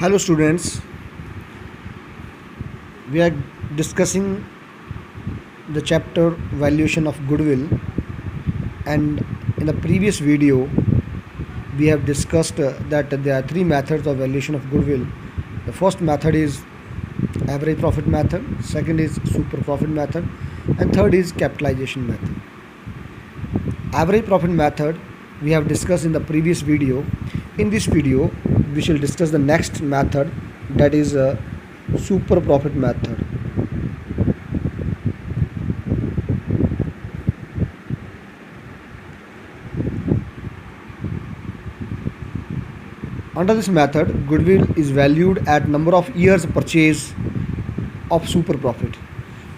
Hello students, we are discussing the chapter valuation of goodwill, and in the previous video we have discussed that there are three methods of valuation of goodwill. The first method is average profit method, second is super profit method, and third is capitalization method. Average profit method we have discussed in the previous video. In this video we shall discuss the next method, that is super profit method. Under this method, goodwill is valued at number of years purchase of super profit.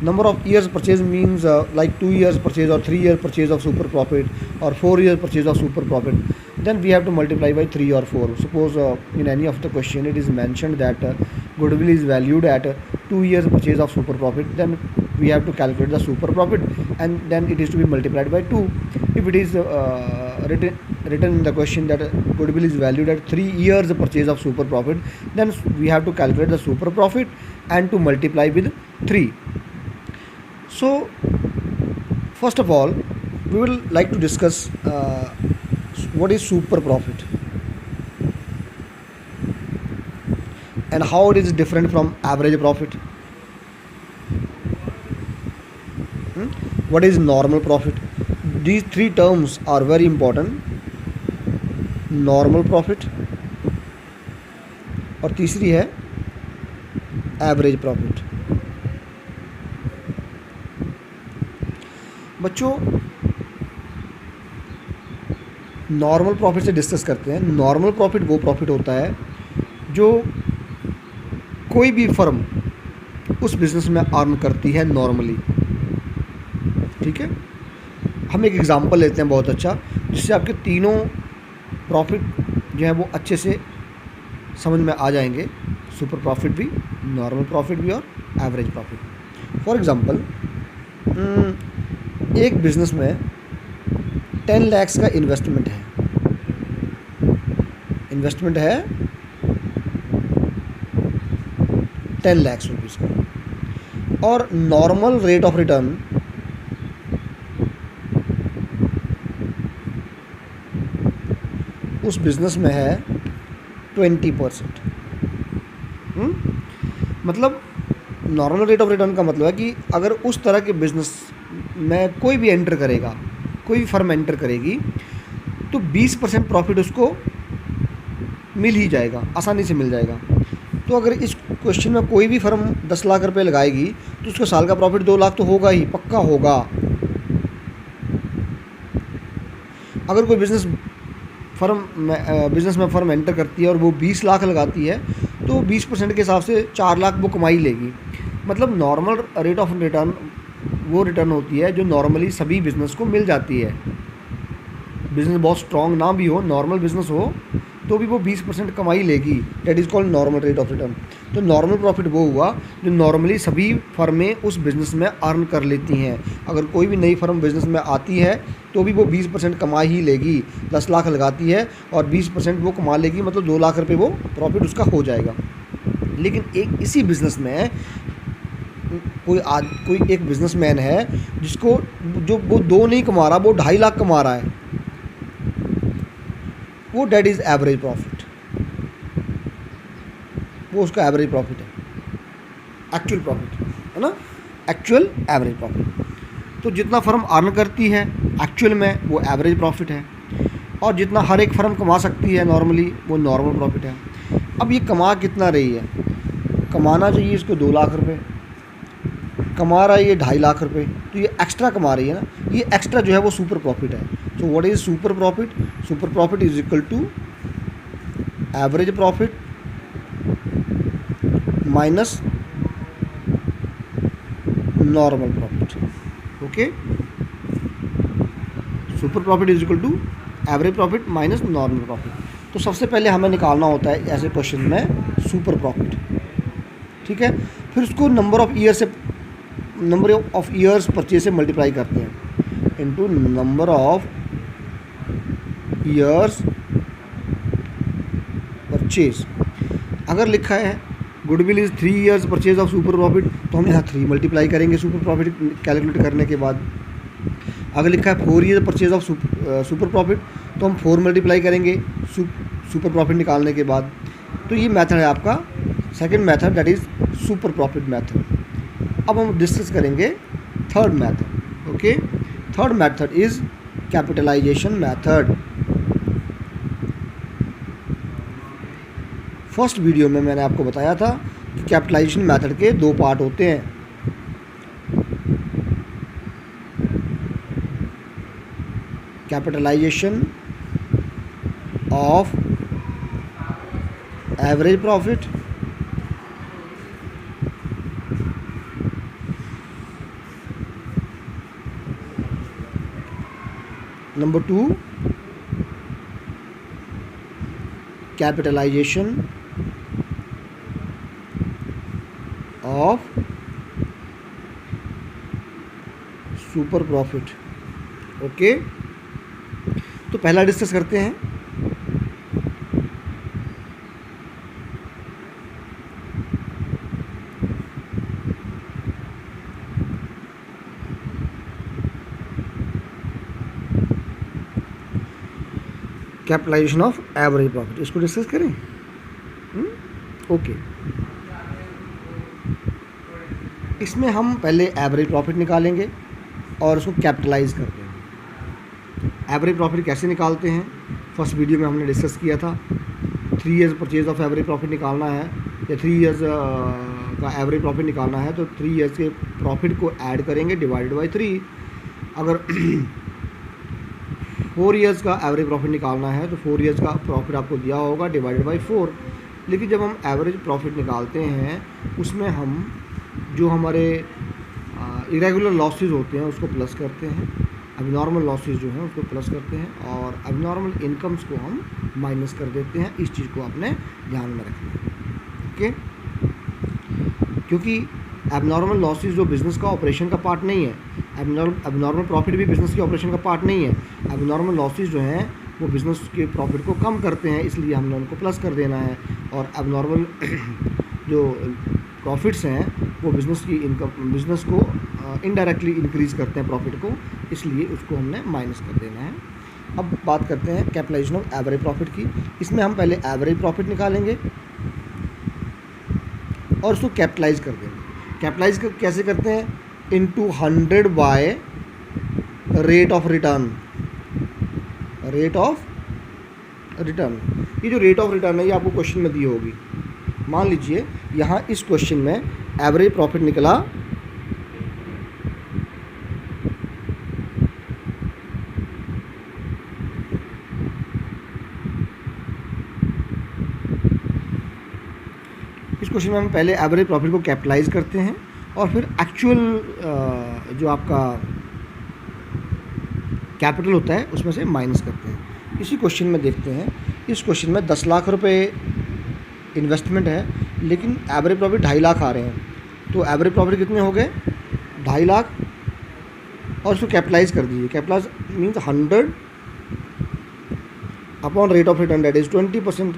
Number of years purchase means like 2 years purchase or 3 years purchase of super profit or 4 years purchase of super profit. Then we have to multiply by 3 or 4. Suppose in any of the question it is mentioned that goodwill is valued at 2 years purchase of super profit, then we have to calculate the super profit and then it is to be multiplied by 2. If it is written in the question that goodwill is valued at 3 years purchase of super profit, then we have to calculate the super profit and to multiply with 3. So first of all we will like to discuss what is super profit and how it is different from average profit. What is normal profit? These three terms are very important. Normal profit और तीसरी है average profit. बच्चों normal profit से discuss करते हैं. Normal profit वो profit होता है जो कोई भी फर्म उस बिज़नेस में अर्न करती है नॉर्मली. ठीक है, हम एक एग्जांपल लेते हैं बहुत अच्छा, जिससे आपके तीनों प्रॉफिट जो है वो अच्छे से समझ में आ जाएंगे. सुपर प्रॉफिट भी, नॉर्मल प्रॉफिट भी और एवरेज प्रॉफिट. फॉर एग्जांपल एक बिज़नेस में 10 लाख का इन्वेस्टमेंट है 10 लाख रुपीज़ का, और नॉर्मल रेट ऑफ रिटर्न उस बिज़नेस में है 20%. मतलब नॉर्मल रेट ऑफ रिटर्न का मतलब है कि अगर उस तरह के बिज़नेस में कोई भी एंटर करेगा, कोई भी फर्म एंटर करेगी, तो 20% प्रॉफिट उसको मिल ही जाएगा, आसानी से मिल जाएगा. तो अगर इस क्वेश्चन में कोई भी फर्म 10 लाख रुपए लगाएगी तो उसका साल का प्रॉफिट 2 लाख तो होगा ही, पक्का होगा. अगर कोई बिज़नेस में फर्म एंटर करती है और वो 20 लाख लगाती है तो 20% के हिसाब से 4 लाख वो कमाई लेगी. मतलब नॉर्मल रेट ऑफ रिटर्न वो रिटर्न होती है जो नॉर्मली सभी बिज़नेस को मिल जाती है. बिज़नेस बहुत स्ट्रॉन्ग ना भी हो, नॉर्मल बिज़नेस हो, तो भी वो 20% कमाई लेगी. That is called normal rate of return. तो नॉर्मल प्रॉफिट वो हुआ जो नॉर्मली सभी फर्में उस बिज़नेस में अर्न कर लेती हैं. अगर कोई भी नई फर्म बिज़नेस में आती है तो भी वो 20% कमा ही लेगी. 10 लाख लगाती है और 20% वो कमा लेगी, मतलब 2 लाख रुपये वो प्रॉफिट उसका हो जाएगा. लेकिन एक इसी बिज़नेस में कोई एक बिज़नेसमैन है जिसको जो वो 2 नहीं कमा रहा, वो 2.5 लाख कमा रहा है, वो डेट इज़ एवरेज प्रॉफिट. वो उसका एवरेज प्रॉफिट है, एक्चुअल प्रॉफिट है ना, एक्चुअल एवरेज प्रॉफिट. तो जितना फर्म अर्न करती है एक्चुअल में वो एवरेज प्रॉफिट है, और जितना हर एक फर्म कमा सकती है नॉर्मली वो नॉर्मल प्रॉफिट है. अब ये कमा कितना रही है? कमाना चाहिए इसको 2 लाख रुपए, कमा रहा है ये 2.5 लाख रुपए, तो ये एक्स्ट्रा कमा रही है ना. ये एक्स्ट्रा जो है वो सुपर प्रॉफिट है. So what is super profit? Super profit is equal to average profit minus normal profit. Okay, super profit is equal to average profit minus normal profit. तो सबसे पहले हमें निकालना होता है ऐसे क्वेश्चन में सुपर प्रॉफिट. ठीक है, फिर उसको नंबर ऑफ ईयर्स परचेज से मल्टीप्लाई करते हैं into number of years purchase. अगर लिखा है goodwill is 3 years purchase of super profit, तो हम यहाँ 3 मल्टीप्लाई करेंगे सुपर प्रॉफिट कैलकुलेट करने के बाद। अगर लिखा है 4 years purchase of super profit, तो हम 4 मल्टीप्लाई करेंगे सुपर प्रॉफिट निकालने के बाद। तो ये मेथड है आपका second method, that is super profit method. अब हम डिस्कस करेंगे third method. Okay, third method is capitalization method. First video में मैंने आपको बताया था कि कैपिटलाइजेशन मेथड के 2 पार्ट होते हैं। Capitalization of average profit number 2 capitalization of super profit. Okay, तो पहला डिस्कस करते हैं। कैपिटलाइजेशन ऑफ एवरेज प्रॉफिट, इसको डिस्कस करें। ओके, इसमें हम पहले एवरेज प्रॉफिट निकालेंगे और उसको कैपिटलाइज करते हैं। एवरेज प्रॉफिट कैसे निकालते हैं, फर्स्ट वीडियो में हमने डिस्कस किया था। 3 years purchase of average profit निकालना है या 3 years का एवरेज प्रॉफिट निकालना है, तो 3 years के प्रॉफिट को ऐड करेंगे डिवाइडेड बाई 3। अगर 4 years का एवरेज प्रॉफिट निकालना है तो 4 years का प्रॉफिट आपको दिया होगा डिवाइडेड बाई 4। लेकिन जब हम एवरेज प्रॉफिट निकालते हैं उसमें हम जो हमारे इरेगुलर लॉसेस होते हैं उसको प्लस करते हैं, अबनॉर्मल लॉसेस जो हैं उसको प्लस करते हैं और अबनॉर्मल इनकम्स को हम माइनस कर देते हैं। इस चीज़ को आपने ध्यान में रखना है। ओके, क्योंकि एबनॉर्मल लॉसेस जो बिज़नेस का ऑपरेशन का पार्ट नहीं है, एबनॉर्मल प्रॉफिट भी बिज़नेस के ऑपरेशन का पार्ट नहीं है। एबनॉर्मल लॉसेस जो हैं वो बिज़नेस के प्रॉफिट को कम करते हैं, इसलिए हमने उनको प्लस कर देना है। और एबनॉर्मल जो प्रॉफिट्स हैं वो बिज़नेस की इनकम, बिज़नेस को इनडायरेक्टली इंक्रीज़ करते हैं प्रॉफिट को, इसलिए उसको हमने माइनस कर देना है। अब बात करते हैं कैपिटलाइजेशन ऑफ एवरेज प्रॉफिट की। इसमें हम पहले एवरेज प्रॉफिट निकालेंगे और उसको कैपिटलाइज कर देंगे। कैपिटलाइज कैसे करते हैं, into 100 by rate of return. Rate of return, ये जो रेट ऑफ रिटर्न है ये आपको क्वेश्चन में दी होगी। मान लीजिए यहाँ इस क्वेश्चन में एवरेज प्रॉफिट निकला 'क्वेश्चन में हम पहले एवरेज प्रॉफिट को कैपिटलाइज करते हैं और फिर एक्चुअल जो आपका कैपिटल होता है उसमें से माइनस करते हैं। इसी क्वेश्चन में देखते हैं, इस क्वेश्चन में 10 लाख रुपए इन्वेस्टमेंट है लेकिन एवरेज प्रॉफिट 2.5 लाख आ रहे हैं, तो एवरेज प्रॉफिट कितने हो गए 2.5 लाख और उसको कैपिटलाइज कर दीजिए। Capitalize means 100 upon rate of return, that is 20%।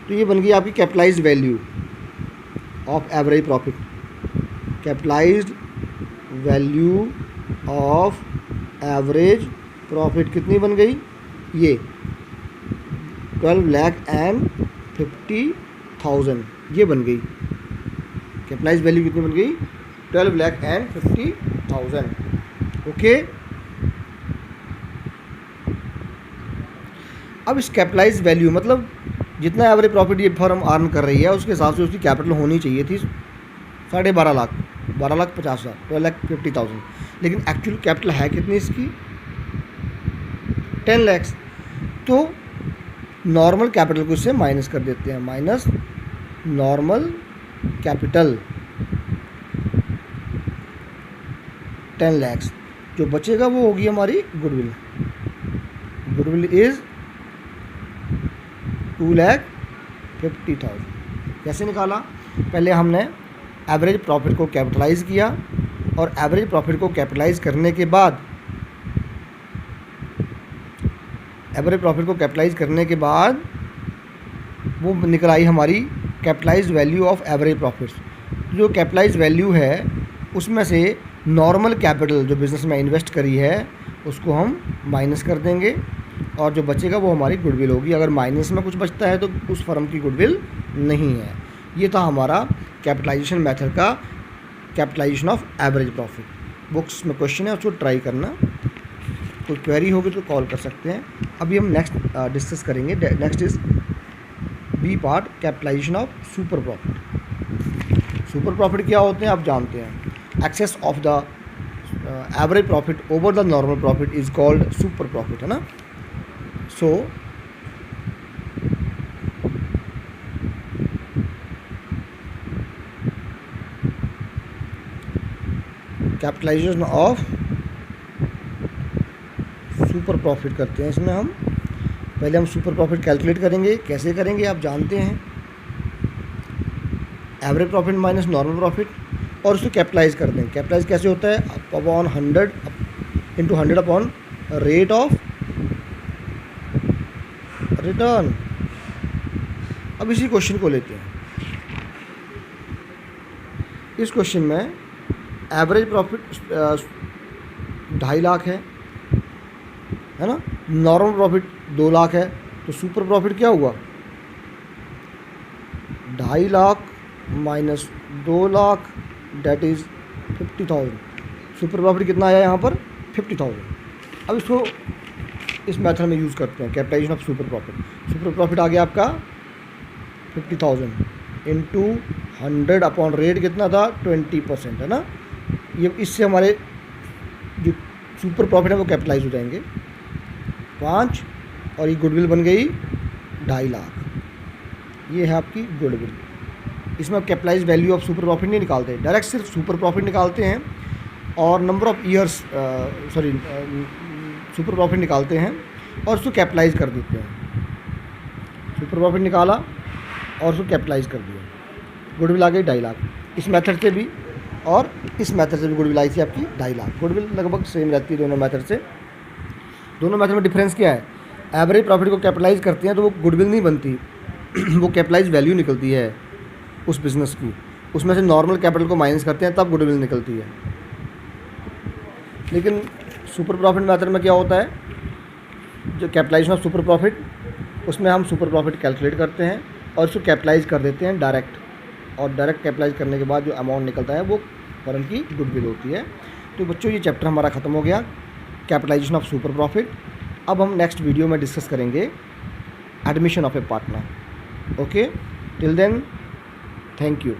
तो ये बन गई आपकी capitalized value of average profit. Capitalized value of average profit कितनी बन गई, ये 12,50,000 ये बन गई। कैपिटलाइज्ड वैल्यू कितनी बन गई 12,50,000। ओके, अब इस कैपिटलाइज्ड वैल्यू मतलब जितना एवरेज प्रॉफिट ये फर्म अर्न कर रही है उसके हिसाब से उसकी कैपिटल होनी चाहिए थी 12.5 लाख, 12,50,000, 12,50,000। लेकिन एक्चुअल कैपिटल है कितनी इसकी 10 लाख। तो नॉर्मल कैपिटल को इससे माइनस कर देते हैं, माइनस नॉर्मल कैपिटल 10 लाख। जो बचेगा वो होगी हमारी गुडविल। Goodwill is 2,50,000। कैसे निकाला, पहले हमने एवरेज प्रॉफिट को कैपिटलाइज किया और एवरेज प्रॉफिट को कैपिटलाइज करने के बाद वो निकल आई हमारी capitalised value of average profits. जो कैपिटलाइज्ड वैल्यू है उसमें से नॉर्मल कैपिटल जो बिज़नेस में इन्वेस्ट करी है उसको हम माइनस कर देंगे और जो बचेगा वो हमारी गुडविल होगी। अगर माइनस में कुछ बचता है तो उस फर्म की गुडविल नहीं है। ये था हमारा कैपिटलाइजेशन मेथड का capitalization of average profit. Books में क्वेश्चन है, उसको ट्राई करना। कोई क्वेरी होगी तो कॉल कर सकते हैं। अभी हम नेक्स्ट डिस्कस करेंगे। Next is B part, capitalization of super profit. Super profit क्या होते हैं आप जानते हैं। Excess of the average profit over the normal profit is called super profit, है ना। So capitalization of super profit करते हैं। इसमें हम पहले हम सुपर प्रॉफिट कैलकुलेट करेंगे। कैसे करेंगे आप जानते हैं। Average profit minus normal profit और उसको कैपिटलाइज कर देंगे। कैपिटलाइज कैसे होता है, upon 100 into 100 upon rate of return. अब इसी क्वेश्चन को लेते हैं। इस क्वेश्चन में एवरेज प्रॉफिट 2.5 लाख है ना। नॉर्मल प्रॉफिट 2 लाख है, तो सुपर प्रॉफिट क्या हुआ, 2.5 lakh minus 2 lakh, that is 50,000। Super profit कितना आया यहाँ पर, 50,000। अब इसको इस मेथड में यूज़ करते हैं, capitalization of super profit. Super profit आ गया आपका 50,000 इंटू 100 अपॉन रेट कितना था, 20%, है ना। ये इससे हमारे जो सुपर प्रॉफिट है वो कैपिटलाइज हो जाएंगे 5, और ये गुडविल बन गई 2.5 लाख। ये है आपकी गुडविल। इसमें आप capitalize value of super profit नहीं निकालते, डायरेक्ट सिर्फ सुपर प्रॉफिट निकालते हैं और number of years super profit निकालते हैं और उसको कैपिटलाइज कर देते हैं। सुपर प्रॉफिट निकाला और उसको कैपिटलाइज कर दिया, गुडविल आ गई 2.5 लाख। इस मेथड से भी और इस मेथड से भी गुडविल आई थी आपकी 2.5 लाख। गुडविल लगभग सेम रहती है दोनों मेथड से। दोनों मेथड में डिफरेंस क्या है, एवरेज प्रॉफिट को कैपिटलाइज करते हैं तो वो गुडविल नहीं बनती, वो कैपिटलाइज वैल्यू निकलती है उस बिज़नेस की। उसमें से नॉर्मल कैपिटल को माइनस करते हैं तब गुडविल निकलती है। लेकिन सुपर प्रॉफिट मेथड में क्या होता है, जो कैपिटलाइजेशन ऑफ सुपर प्रॉफिट, उसमें हम सुपर प्रॉफिट कैलकुलेट करते हैं और उसको कैपिटलाइज कर देते हैं डायरेक्ट, और डायरेक्ट कैपिटलाइज करने के बाद जो अमाउंट निकलता है वो फर्म की गुडविल होती है। तो बच्चों ये चैप्टर हमारा ख़त्म हो गया, कैपिटलाइजेशन ऑफ सुपर प्रॉफिट। अब हम नेक्स्ट वीडियो में डिस्कस करेंगे admission of a partner. Okay, till then thank you.